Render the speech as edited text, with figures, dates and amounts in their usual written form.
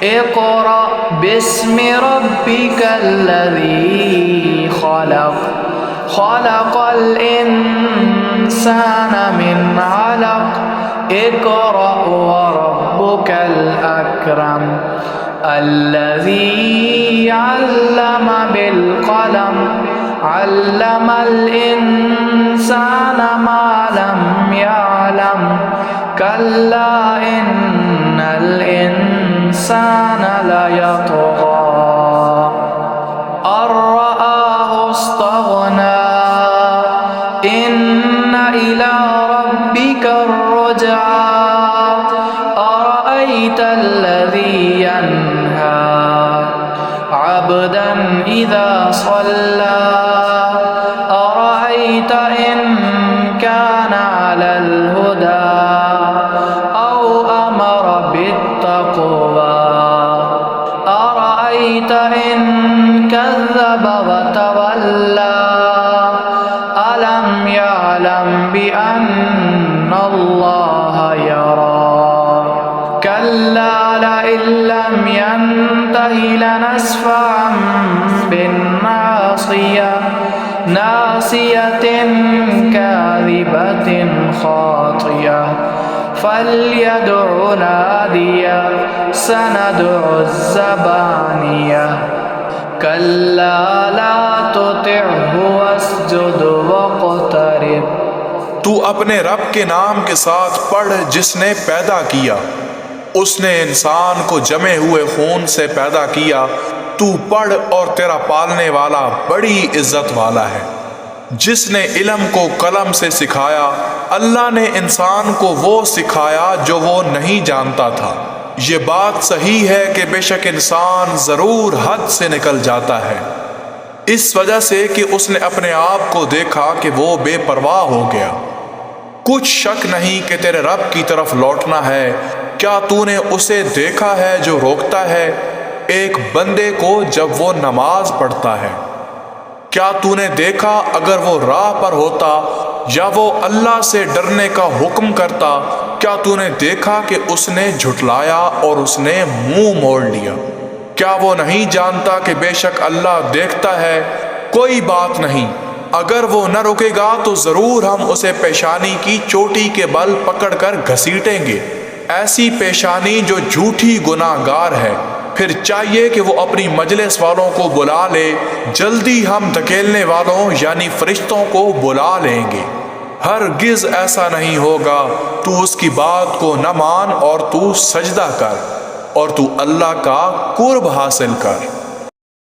اقرأ باسم ربك الذي خلق خلق الإنسان من علق اقرأ وربك الأكرم الذي علم بالقلم علم الإنسان ما لم يعلم كلا إن الإنسان ليطغى أن رآه استغنى إن إلى ربك الرجعى أرأيت الذي ينهى عبدا إذا صلى أرأيت إن كان على الهدى أو أمر بالتقوى أرأيت إن كذب وتولى ألم يعلم بأن الله يرى كلا لئن لم ينته لنسفعا بالناصية ناصية كاذبة خاطية فليدع ناديه سندع الزبانية كلا لا تطعه واسجد واقترب۔ تو اپنے رب کے نام کے ساتھ پڑھ جس نے پیدا کیا، اس نے انسان کو جمے ہوئے خون سے پیدا کیا۔ تو پڑھ اور تیرا پالنے والا بڑی عزت والا ہے۔ جس نے علم کو قلم سے سکھایا، اللہ نے انسان کو وہ سکھایا جو وہ نہیں جانتا تھا۔ یہ بات صحیح ہے کہ بے شک انسان ضرور حد سے نکل جاتا ہے، اس وجہ سے کہ اس نے اپنے آپ کو دیکھا کہ وہ بے پرواہ ہو گیا۔ کچھ شک نہیں کہ تیرے رب کی طرف لوٹنا ہے۔ کیا تو نے اسے دیکھا ہے جو روکتا ہے ایک بندے کو جب وہ نماز پڑھتا ہے؟ کیا تو نے دیکھا اگر وہ راہ پر ہوتا یا وہ اللہ سے ڈرنے کا حکم کرتا؟ کیا تو نے دیکھا کہ اس نے جھٹلایا اور اس نے منہ موڑ لیا؟ کیا وہ نہیں جانتا کہ بے شک اللہ دیکھتا ہے؟ کوئی بات نہیں، اگر وہ نہ رکے گا تو ضرور ہم اسے پیشانی کی چوٹی کے بل پکڑ کر گھسیٹیں گے، ایسی پیشانی جو جھوٹی گناہ گار ہے۔ پھر چاہیے کہ وہ اپنی مجلس والوں کو بلا لے، جلدی ہم دھکیلنے والوں یعنی فرشتوں کو بلا لیں گے۔ ہرگز ایسا نہیں ہوگا، تو اس کی بات کو نہ مان اور تو سجدہ کر اور تو اللہ کا قرب حاصل کر۔